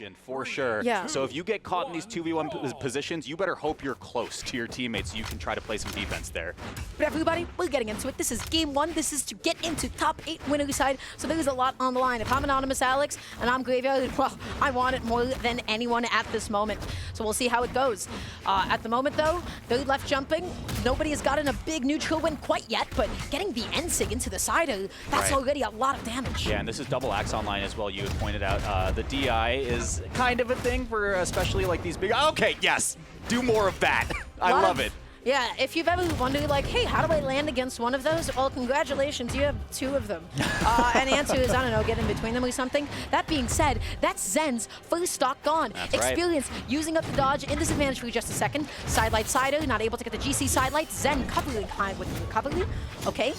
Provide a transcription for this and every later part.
oxygen for sure. Yeah. So if you get caught in these 2v1 positions, you better hope you're close to your teammates so you can try to play some defense there. But everybody, we're getting into it. This is game 1. This is to get into top 8 winner side. So there is a lot on the line. If I'm Anonymous Alex and I'm Graveyard, well, I want it more than anyone at this moment. So we'll see how it goes. At the moment, though, third left jumping. Nobody has gotten a big neutral win quite yet, but getting the N-Sig into the side, that's already a lot of damage. Yeah, and this is double axe online as well. You had pointed out the DI is kind of a thing for especially like these big. Okay, yes, do more of that. I love it. Yeah, if you've ever wondered, like, hey, how do I land against one of those? Well, congratulations, you have 2 of them. And the answer is, I don't know, get in between them or something. That being said, that's Zen's first stock gone. That's Experience using up the dodge in disadvantage for just a second. Sidelight Sider, not able to get the GC sidelight. Zen covering high with the recovery. Okay.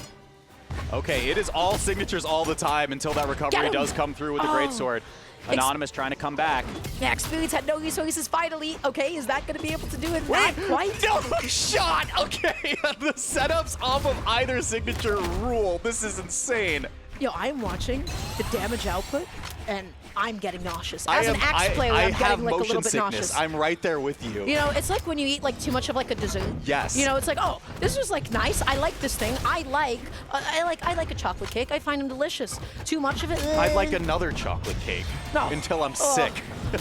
Okay, it is all signatures all the time until that recovery does come through with the greatsword. Anonymous trying to come back. Yeah, Experience had no resources finally. Okay, is that going to be able to do it? Not quite. No shot! Okay, the setups off of either signature rule. This is insane. Yo, I'm watching the damage output, and I'm getting nauseous. As an axe player, I'm getting like a little bit nauseous. I'm right there with you. You know, it's like when you eat like too much of like a dessert. Yes. You know, it's like, oh, this is like nice. I like this thing. I like a chocolate cake. I find them delicious. Too much of it. I'd like another chocolate cake until I'm sick.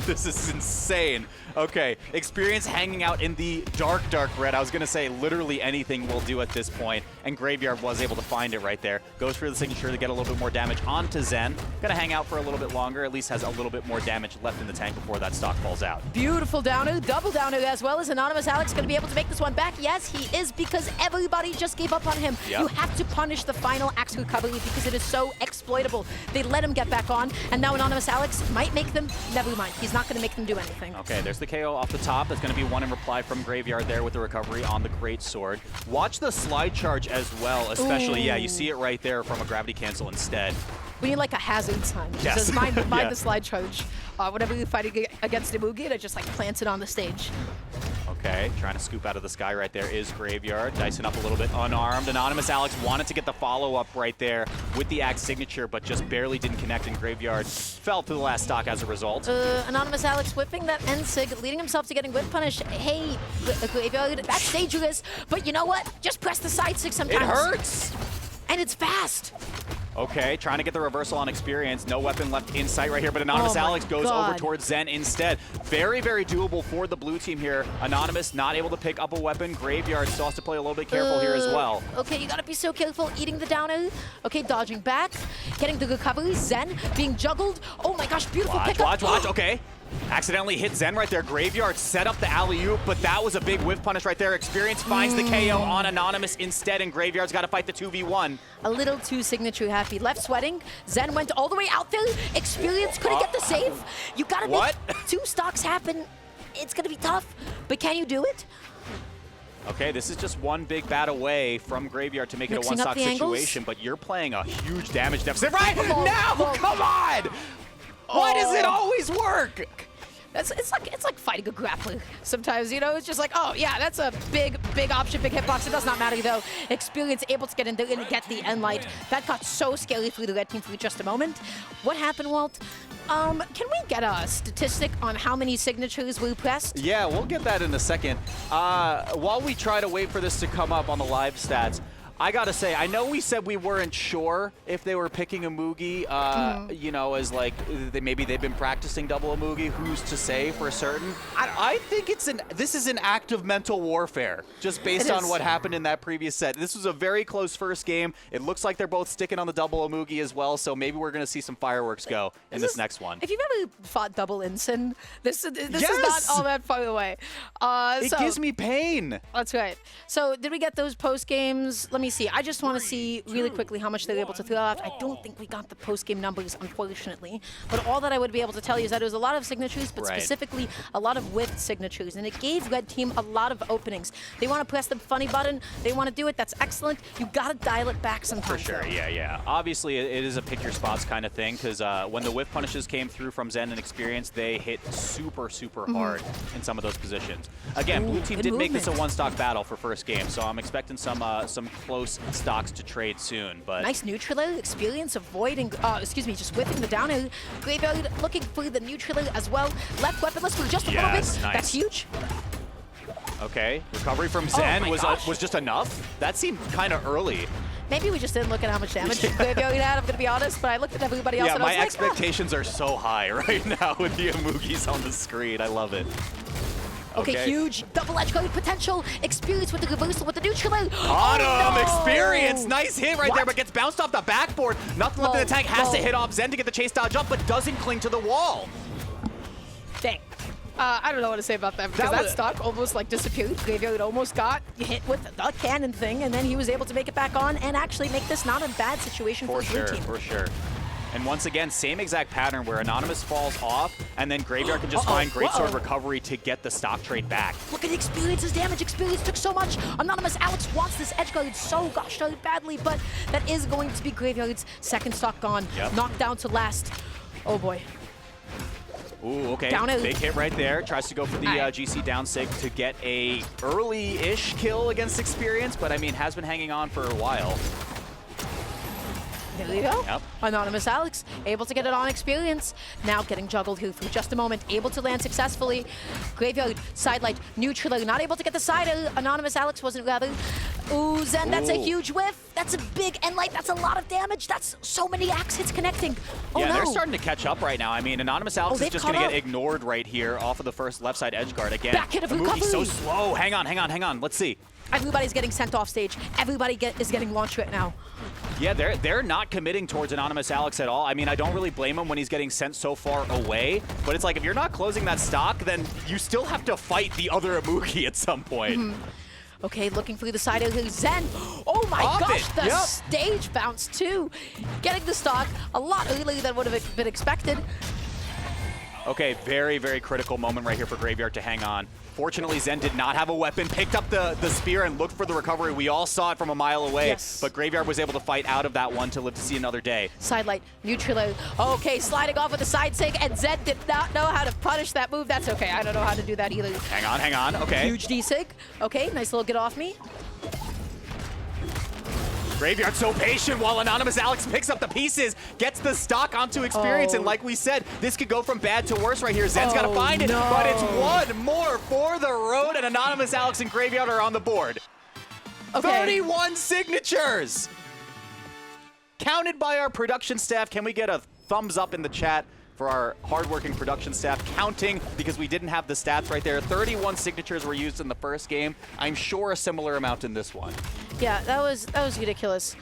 This is insane. Okay, Experience hanging out in the dark red. I was going to say literally anything will do at this point, and Graveyard was able to find it right there. Goes for the signature to get a little bit more damage onto Zen. Going to hang out for a little bit longer, at least has a little bit more damage left in the tank before that stock falls out. Beautiful downer, double downer as well. As Anonymous Alex going to be able to make this one back? Yes, he is, because everybody just gave up on him. Yep. You have to punish the final axe recovery because it is so exploitable. They let him get back on, and now Anonymous Alex might make them. Never mind, he's not going to make them do anything. Okay, there's the KO off the top. That's going to be one in reply from Graveyard there with the recovery on the greatsword. Watch the slide charge as well, especially. Ooh. Yeah, you see it right there from a gravity cancel instead. We need like a hazard sign. Yes. Says, mind the slide charge. Whenever you fight against a Mugi, it just like plants it on the stage. Okay, trying to scoop out of the sky right there is Graveyard. Dicing up a little bit unarmed. Anonymous Alex wanted to get the follow-up right there with the axe signature, but just barely didn't connect, and Graveyard fell to the last stock as a result. Anonymous Alex whipping that N-Sig, leading himself to getting whip punished. Hey, Graveyard, that's dangerous, but you know what? Just press the side stick sometimes. It hurts! And it's fast. Okay, trying to get the reversal on Experience. No weapon left in sight right here, but Anonymous Alex goes over towards Zen instead. Very, very doable for the blue team here. Anonymous not able to pick up a weapon. Graveyard still has to play a little bit careful here as well. Okay, you gotta be so careful eating the downer. Okay, dodging back, getting the recovery. Zen being juggled. Oh my gosh, beautiful pickup. Watch, okay. Accidentally hit Zen right there. Graveyard set up the alley-oop, but that was a big whiff punish right there. Experience finds the KO on Anonymous instead, and Graveyard's got to fight the 2v1. A little too signature happy. Left sweating. Zen went all the way out there. Experience couldn't get the save. You got to make 2 stocks happen. It's going to be tough, but can you do it? Okay, this is just one big bat away from Graveyard to make it a one-stock situation, but you're playing a huge damage deficit right now. Come on! Why does it always work? It's like fighting a grappler sometimes, you know? It's just like, oh, yeah, that's a big option, big hitbox. It does not matter, though. Experience able to get in there and get the N-Light. That got so scary through the red team for just a moment. What happened, Walt? Can we get a statistic on how many signatures we pressed? Yeah, we'll get that in a second. While we try to wait for this to come up on the live stats, I gotta say, I know we said we weren't sure if they were picking a Mugi, you know, as like, maybe they've been practicing double a Mugi, who's to say for certain? I think this is an act of mental warfare, just based on what happened in that previous set. This was a very close first game. It looks like they're both sticking on the double a Mugi as well, so maybe we're gonna see some fireworks go in this next one. If you've ever fought double Ensign, this is not all that far away. It gives me pain. That's right. So did we get those post games? Let me see. I just want to see really quickly how much they're able to throw out. I don't think we got the post-game numbers, unfortunately. But all that I would be able to tell you is that it was a lot of signatures, but specifically a lot of with signatures. And it gave Red Team a lot of openings. They want to press the funny button. They want to do it. That's excellent. You got to dial it back sometimes. For sure, yeah. Obviously, it is a pick your spots kind of thing, because when the whiff punishes came through from Zen and Experience, they hit super hard in some of those positions. Again, blue team did make this a one-stock battle for first game, so I'm expecting some close close stocks to trade soon. But nice neutral experience avoiding, just whipping the down air. Graveyard looking for the neutral as well. Left weaponless for just a little bit. Nice. That's huge. Okay, recovery from Zen was just enough. That seemed kind of early. Maybe we just didn't look at how much damage Graveyard had, I'm going to be honest, but I looked at everybody else and I was my like, expectations are so high right now with the Amugis on the screen. I love it. Okay, huge double edge guard potential. Experience with the reversal with the neutral. Autumn experience. Nice hit right there, but gets bounced off the backboard. Nothing left in the tank. Has to hit off Zen to get the chase dodge up, but doesn't cling to the wall. Dang. I don't know what to say about that because that stock almost like disappeared. Graveyard almost got hit with the cannon thing, and then he was able to make it back on and actually make this not a bad situation for the blue team. For sure. And once again, same exact pattern where Anonymous falls off, and then Graveyard can just find Greatsword recovery to get the stock trade back. Look at the experience's damage. Experience took so much. Anonymous Alex wants this edge guard so gosh darn badly, but that is going to be Graveyard's second stock gone. Knocked down to last. Oh boy. Ooh, okay. Down big hit right there. Tries to go for the GC down sig to get a early-ish kill against Experience, but I mean, has been hanging on for a while. There you go. Yep. Anonymous Alex able to get it on Experience. Now getting juggled here for just a moment. Able to land successfully. Graveyard, sidelight, neutral. Not able to get the side. Anonymous Alex wasn't rather. Ooh, Zen, that's a huge whiff. That's a big end light. That's a lot of damage. That's so many axe hits connecting. Oh, yeah, no. They're starting to catch up right now. I mean, Anonymous Alex is just going to get ignored right here off of the first left side edge guard again. Back hit of recovery. So slow. Hang on. Let's see. Everybody's getting sent off stage. Everybody is getting launched right now. Yeah, they're not committing towards Anonymous Alex at all. I mean, I don't really blame him when he's getting sent so far away, but it's like if you're not closing that stock, then you still have to fight the other Amugi at some point. Okay, looking through the side of Zen. Oh my gosh, the stage bounce too. Getting the stock a lot earlier than would have been expected. Okay, very, very critical moment right here for Graveyard to hang on. Fortunately, Zen did not have a weapon, picked up the spear and looked for the recovery. We all saw it from a mile away, but Graveyard was able to fight out of that one to live to see another day. Sidelight, neutral. Okay, sliding off with a side sig, and Zen did not know how to punish that move. That's okay, I don't know how to do that either. Hang on, okay. Huge D-sig. Okay, nice little get off me. Graveyard so patient while Anonymous Alex picks up the pieces, gets the stock onto Experience, and like we said, this could go from bad to worse right here. Zen's got to find it, but it's one more for the road, and Anonymous Alex and Graveyard are on the board. 31 signatures! Counted by our production staff. Can we get a thumbs up in the chat for our hardworking production staff counting, because we didn't have the stats right there. 31 signatures were used in the first game. I'm sure a similar amount in this one. Yeah, that was ridiculous.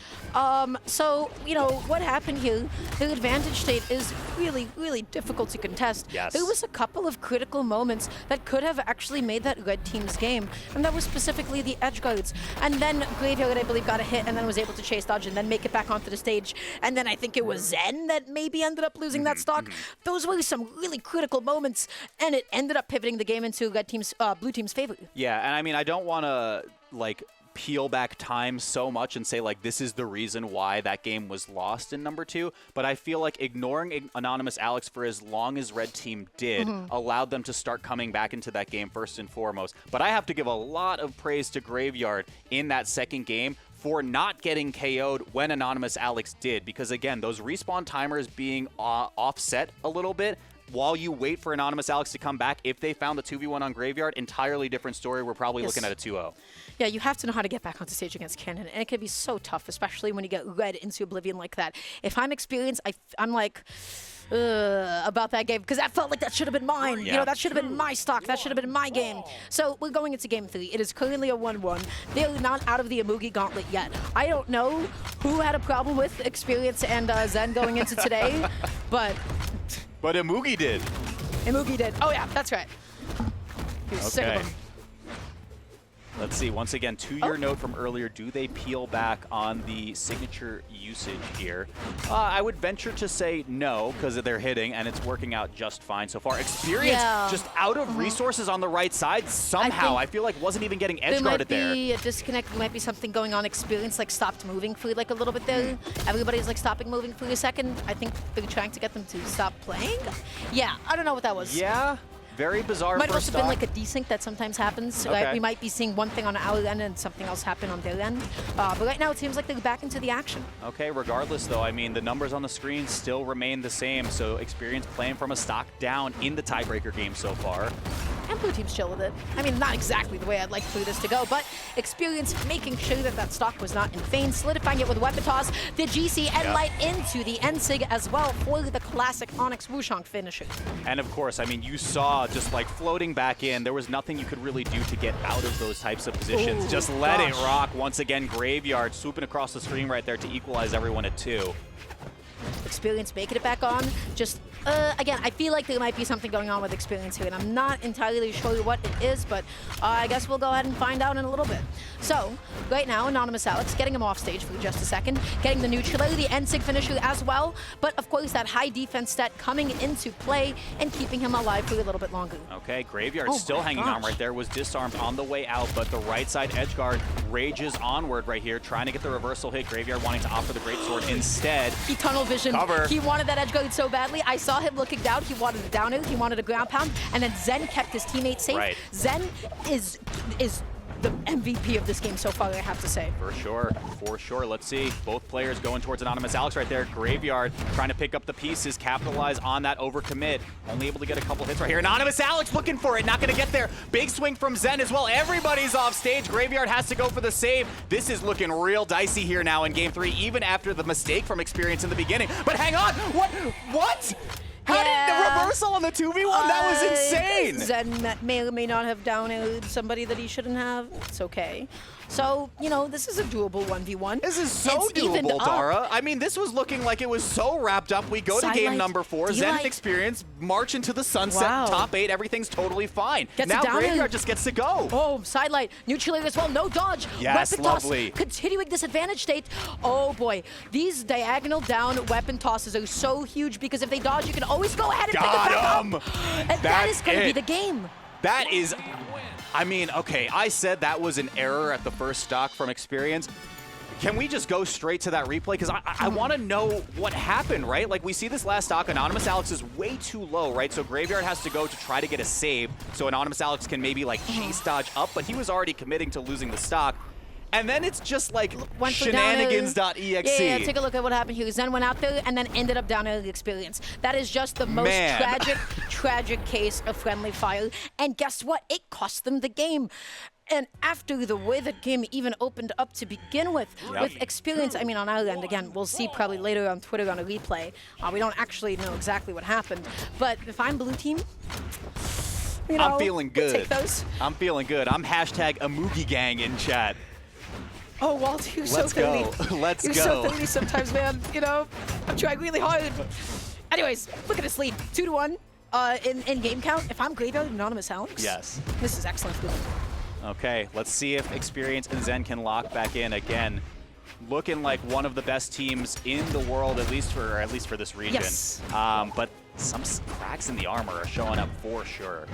So, you know, what happened here, the advantage state is really, really difficult to contest. Yes. There was a couple of critical moments that could have actually made that red team's game, and that was specifically the edge guards. And then Graveyard, I believe, got a hit and then was able to chase dodge and then make it back onto the stage. And then I think it was Zen that maybe ended up losing that stock. Those were some really critical moments, and it ended up pivoting the game into blue team's favor. Yeah, and I mean, I don't want to, like, peel back time so much and say, like, this is the reason why that game was lost in number 2, but I feel like ignoring Anonymous Alex for as long as Red Team did allowed them to start coming back into that game first and foremost. But I have to give a lot of praise to Graveyard in that second game for not getting KO'd when Anonymous Alex did, because again, those respawn timers being offset a little bit while you wait for Anonymous Alex to come back. If they found the 2v1 on Graveyard, entirely different story. We're probably looking at a 2-0. Yeah, you have to know how to get back onto stage against Cannon, and it can be so tough, especially when you get led into oblivion like that. If I'm experienced, I'm like, about that game, because that felt like that should have been mine. You know, that should have been my stock. That should have been my game. So we're going into game 3. It is currently a 1-1. They're not out of the Amugi gauntlet yet. I don't know who had a problem with Experience and Zen going into today, but Amugi did. Amugi did. Oh yeah, that's right. He was sick of them. Let's see, once again, to your note from earlier, do they peel back on the signature usage here? I would venture to say no, because they're hitting, and it's working out just fine so far. Experience just out of resources on the right side somehow. I feel like wasn't even getting edge guarded there. There might be a disconnect. There might be something going on. Experience like stopped moving for like a little bit there. Everybody's like stopping moving for a second. I think they're trying to get them to stop playing. Yeah, I don't know what that was. Yeah. Very bizarre Might first also been stock. like a desync that sometimes happens. Okay. Right? We might be seeing one thing on our end and something else happen on their end. But right now it seems like they're back into the action. Okay, regardless though, I mean, the numbers on the screen still remain the same, so Experience playing from a stock down in the tiebreaker game so far. And blue team's chill with it. I mean, not exactly the way I'd like for this to go, but Experience making sure that that stock was not in vain, solidifying it with weapon toss, the GC and light into the NSIG as well for the classic Onyx Wushang finisher. And of course, I mean, you saw just like floating back in, there was nothing you could really do to get out of those types of positions. Ooh, just let it gosh. rock. Once again, Graveyard swooping across the screen right there to equalize everyone at 2. Experience making it back on. Just, again, I feel like there might be something going on with Experience here, and I'm not entirely sure what it is, but I guess we'll go ahead and find out in a little bit. So, right now, Anonymous Alex getting him off stage for just a second, getting the neutrality, the NSIG finisher as well, but of course that high defense stat coming into play and keeping him alive for a little bit longer. Okay, Graveyard Oh still my hanging on gosh. right there, was disarmed on the way out, but the right side edge guard rages onward right here, trying to get the reversal hit. Graveyard wanting to offer the greatsword instead. He tunnel vision. Cover. He wanted that edge guard so badly. I saw him looking down. He wanted a down air. He wanted a ground pound. And then Zen kept his teammate safe. Right. Zen is the MVP of this game so far, I have to say. For sure, for sure. Let's see. Both players going towards Anonymous Alex right there. Graveyard trying to pick up the pieces, capitalize on that overcommit. Only able to get a couple hits right here. Anonymous Alex looking for it, not going to get there. Big swing from Zen as well. Everybody's off stage. Graveyard has to go for the save. This is looking real dicey here now in Game 3, even after the mistake from Experience in the beginning. But hang on, what? How did the reversal on the 2v1? That was insane. Zen may or may not have down aired somebody that he shouldn't have. It's okay. So, you know, this is a doable 1v1. This is so It's evened doable, up. Dara. I mean, this was looking like it was so wrapped up. We go to game Sidelight, number 4, Zen D-Light. and Experience march into the sunset, Wow. top 8, everything's totally fine. Gets Now it down Graveyard in. just gets to go. Oh, sidelight, neutrality as well, no dodge. Yes, weapon lovely. toss, continuing disadvantage state. Oh boy, these diagonal down weapon tosses are so huge because if they dodge, you can always go ahead and pick it Got back him. up. And that That's is going to be it. the game. That is, I mean, okay, I said that was an error at the first stock from Experience. Can we just go straight to that replay? Because I want to know what happened, right? Like, we see this last stock. Anonymous Alex is way too low, right? So Graveyard has to go to try to get a save so Anonymous Alex can maybe, like, chase dodge up, but he was already committing to losing the stock. And then it's just, like, Went for down air. shenanigans.exe. Yeah, take a look at what happened here. Zen went out there and then ended up down air the Experience. That is just the most Man. tragic case of friendly fire. And guess what? It cost them the game. And after the way the game even opened up to begin with Experience, I mean, on our end, again, we'll see probably later on Twitter on a replay. We don't actually know exactly what happened. But if I'm blue team, you know, I'm feeling good. Take those. I'm feeling good. I'm hashtag Amugi Gang in chat. Oh, Walt, you're so Let's go. thirty. Let's You're go. so 30 sometimes, man. You know, I'm trying really hard. Anyways, look at this lead. 2-1 in game count. If I'm Graveyard, Anonymous Alex. Yes. This is excellent. Okay, let's see if Experience and Zen can lock back in again. Looking like one of the best teams in the world, at least for this region. Yes. But some cracks in the armor are showing up for sure.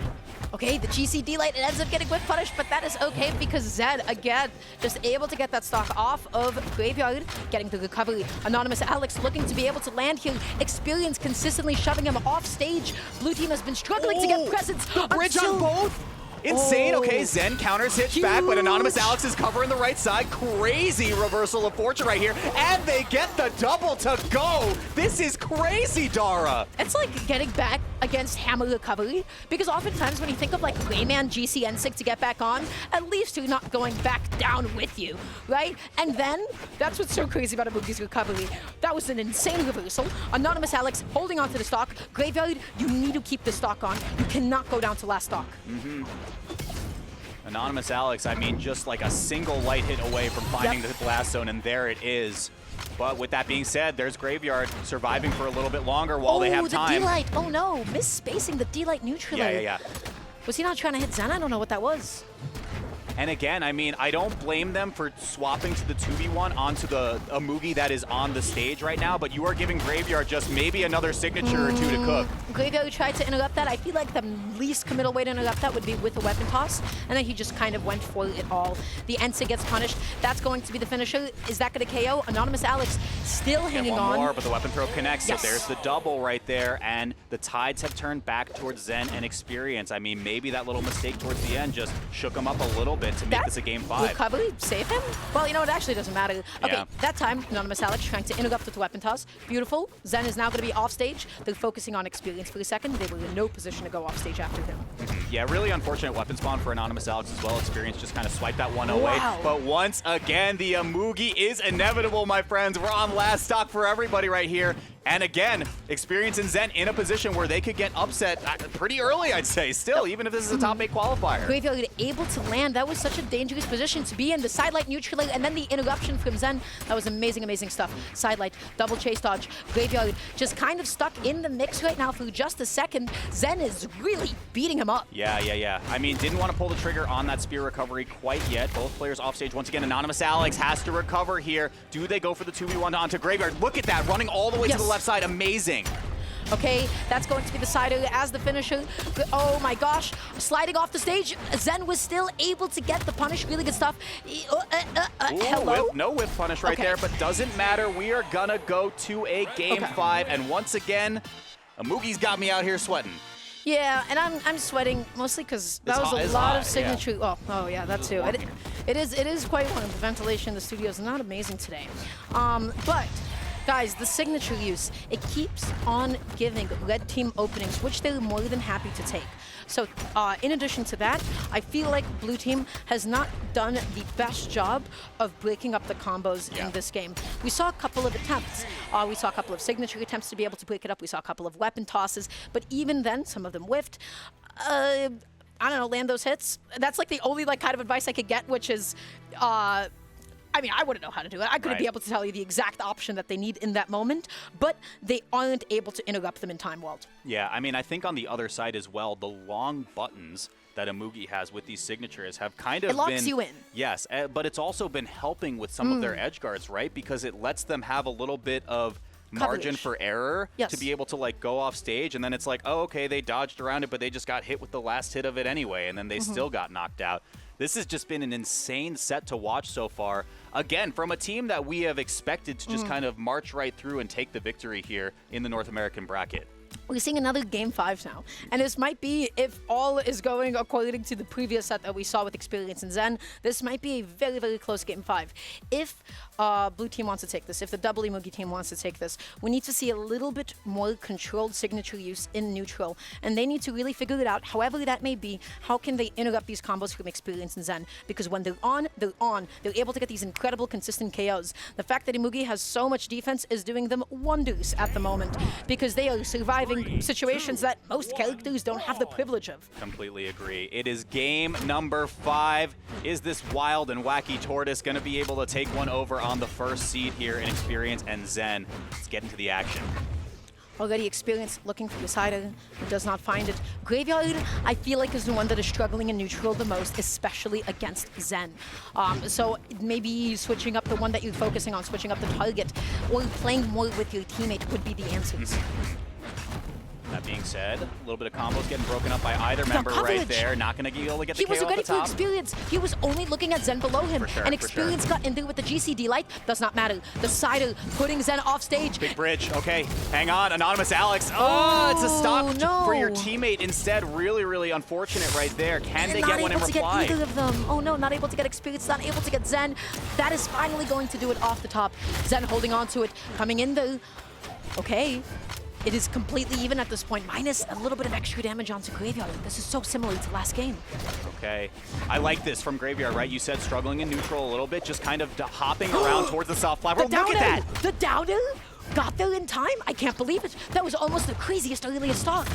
Okay, the GCD light, it ends up getting quick punish, but that is okay because Zed, again, just able to get that stock off of Graveyard, getting the recovery. Anonymous Alex looking to be able to land here. Experience consistently shoving him off stage. Blue team has been struggling to get presence. The bridge on until- both? Insane. Oh. Okay, Zen counters hits back, but Anonymous Huge. Alex is covering the right side. Crazy reversal of fortune right here. And they get the double to go. This is crazy, Dara. It's like getting back against hammer recovery, because oftentimes when you think of like Rayman GC NSIG to get back on, at least you're not going back down with you, right? And then, that's what's so crazy about Amugi's recovery. That was an insane reversal. Anonymous Alex holding onto the stock. Graveyard, you need to keep the stock on. You cannot go down to last stock. Anonymous Alex, I mean, just like a single light hit away from finding the blast zone, and there it is. But with that being said, there's Graveyard surviving for a little bit longer while they have time. The D-Light. Oh no, misspacing the D-Light neutralizer. Yeah. Was he not trying to hit Zen? I don't know what that was. And again, I mean, I don't blame them for swapping to the 2v1 onto the Amugi that is on the stage right now, but you are giving Graveyard just maybe another signature or two to cook. Graveyard tried to interrupt that. I feel like the least committal way to interrupt that would be with a weapon toss, and then he just kind of went for it all. The Ensa gets punished. That's going to be the finisher. Is that going to KO? Anonymous Alex still hanging on. One more, but the weapon throw connects, Yes. so there's the double right there, and the tides have turned back towards Zen and Experience. I mean, maybe that little mistake towards the end just shook him up a little bit to make this a game 5. Recovery save him? Well, you know, it actually doesn't matter. Okay, Yeah. that time, Anonymous Alex trying to interrupt with the weapon toss. Beautiful. Zen is now going to be off stage. They're focusing on Experience for a second. They were in no position to go off stage after him. Yeah, really unfortunate weapon spawn for Anonymous Alex as well. Experience just kind of swiped that one away. Wow. But once again, the Amugi is inevitable, my friends. We're on last stock for everybody right here. And again, Experience and Zen in a position where they could get upset pretty early, I'd say, still, even if this is a top 8 qualifier. Graveyard able to land. That was such a dangerous position to be in. The sidelight neutral, and then the interruption from Zen. That was amazing, amazing stuff. Sidelight, double chase dodge. Graveyard just kind of stuck in the mix right now for just a second. Zen is really beating him up. Yeah. I mean, didn't want to pull the trigger on that spear recovery quite yet. Both players off stage. Once again, Anonymous Alex has to recover here. Do they go for the 2v1 onto Graveyard? Look at that, running all the way to the left side. Amazing. Okay, that's going to be the sider as the finisher. Oh my gosh, sliding off the stage. Zen was still able to get the punish. Really good stuff. Ooh, Hello? no whip punish right there, but doesn't matter. We are gonna go to a game 5, and once again, Amugi's got me out here sweating. Yeah, and I'm sweating mostly because that was a lot of signature. Yeah. Oh yeah, that too. It is quite warm. The ventilation in the studio is not amazing today, but. Guys, the signature use, it keeps on giving red team openings, which they're more than happy to take. So in addition to that, I feel like blue team has not done the best job of breaking up the combos in this game. We saw a couple of attempts. We saw a couple of signature attempts to be able to break it up. We saw a couple of weapon tosses, but even then, some of them whiffed. I don't know, land those hits. That's like the only kind of advice I could get, which is I mean, I wouldn't know how to do it. I couldn't be able to tell you the exact option that they need in that moment, but they aren't able to interrupt them in time world. Yeah, I mean, I think on the other side as well, the long buttons that Amugi has with these signatures have kind of It locks you in. Yes, but it's also been helping with some of their edge guards, right? Because it lets them have a little bit of margin for error to be able to go off stage, and then it's like, oh, okay, they dodged around it, but they just got hit with the last hit of it anyway, and then they still got knocked out. This has just been an insane set to watch so far. Again, from a team that we have expected to just kind of march right through and take the victory here in the North American bracket. We're seeing another game 5 now. And this might be, if all is going according to the previous set that we saw with Experience and Zen, this might be a very, very close game 5. If blue team wants to take this, if the double Amugi team wants to take this, we need to see a little bit more controlled signature use in neutral. And they need to really figure it out, however that may be, how can they interrupt these combos from Experience and Zen? Because when they're on, they're on. They're able to get these incredible, consistent KOs. The fact that Amugi has so much defense is doing them wonders at the moment, because they are surviving situations that most characters don't have the privilege of. Completely agree. It is game number 5. Is this wild and wacky tortoise going to be able to take one over on the first seed here in Experience and Zen? Let's get into the action. Already Experience looking for the sider, who does not find it. Graveyard, I feel like, is the one that is struggling in neutral the most, especially against Zen. So maybe switching up the one that you're focusing on, switching up the target, or playing more with your teammate would be the answers. That being said, a little bit of combos getting broken up by either member right there. Not going to be able to get the KO at the top. He was ready for Experience. He was only looking at Zen below him. And Experience got in there with the GCD light. Does not matter. The sider putting Zen off stage. Big bridge. Okay, hang on. Anonymous Alex. Oh, it's a stop for your teammate instead. Really, really unfortunate right there. Can they get one in reply? Not able to get either of them. Oh no, not able to get Experience. Not able to get Zen. That is finally going to do it off the top. Zen holding on to it. Coming in though. Okay. It is completely even at this point, minus a little bit of extra damage onto Graveyard. This is so similar to last game. Okay. I like this from Graveyard, right? You said struggling in neutral a little bit, just kind of hopping around towards the soft platform. Look at that! The downer got there in time? I can't believe it. That was almost the craziest earliest stock.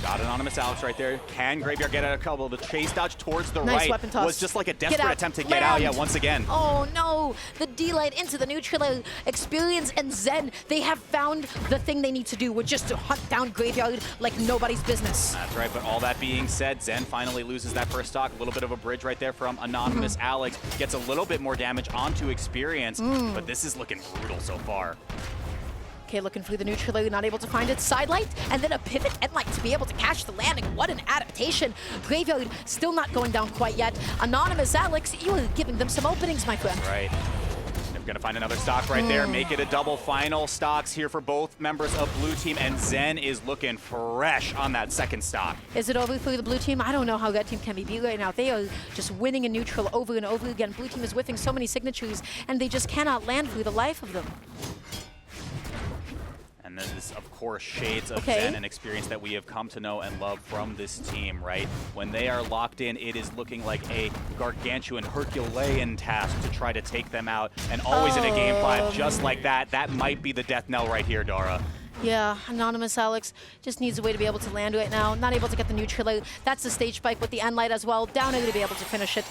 Got Anonymous Alex right there. Can Graveyard get out a couple? The chase dodge towards the Nice right weapon toss. was just like a desperate attempt to get Land. out. Yeah, once again. Oh no, the D-Light into the neutral. Experience and Zen, they have found the thing they need to do, which is to hunt down Graveyard like nobody's business. That's right, but all that being said, Zen finally loses that first stock. A little bit of a bridge right there from Anonymous Alex. Gets a little bit more damage onto Experience, but this is looking brutal so far. Okay, looking for the neutral, not able to find it. Sidelight, and then a pivot endlight to be able to catch the landing. What an adaptation. Graveyard still not going down quite yet. Anonymous Alex, you are giving them some openings, my friend. Right. They're going to find another stock right there, make it a double final. Stocks here for both members of blue team, and Zen is looking fresh on that second stock. Is it over for the blue team? I don't know how red team can be beat right now. They are just winning in neutral over and over again. Blue team is whiffing so many signatures, and they just cannot land for the life of them. And this is, of course, shades of Zen and Experience that we have come to know and love from this team, right? When they are locked in, it is looking like a gargantuan Herculean task to try to take them out. And always in a game 5, just like that, that might be the death knell right here, Dara. Yeah, Anonymous Alex just needs a way to be able to land right now. Not able to get the neutral out. That's the stage spike with the Endlight as well. Down to be able to finish it.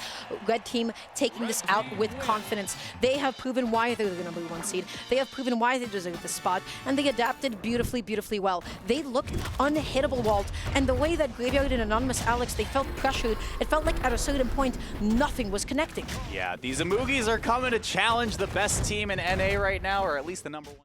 Red team taking this out with confidence. They have proven why they're the number 1 seed. They have proven why they deserve this spot. And they adapted beautifully, beautifully well. They looked unhittable, Walt. And the way that Graveyard and Anonymous Alex, they felt pressured. It felt like at a certain point, nothing was connecting. Yeah, these Amugis are coming to challenge the best team in NA right now, or at least the number 1.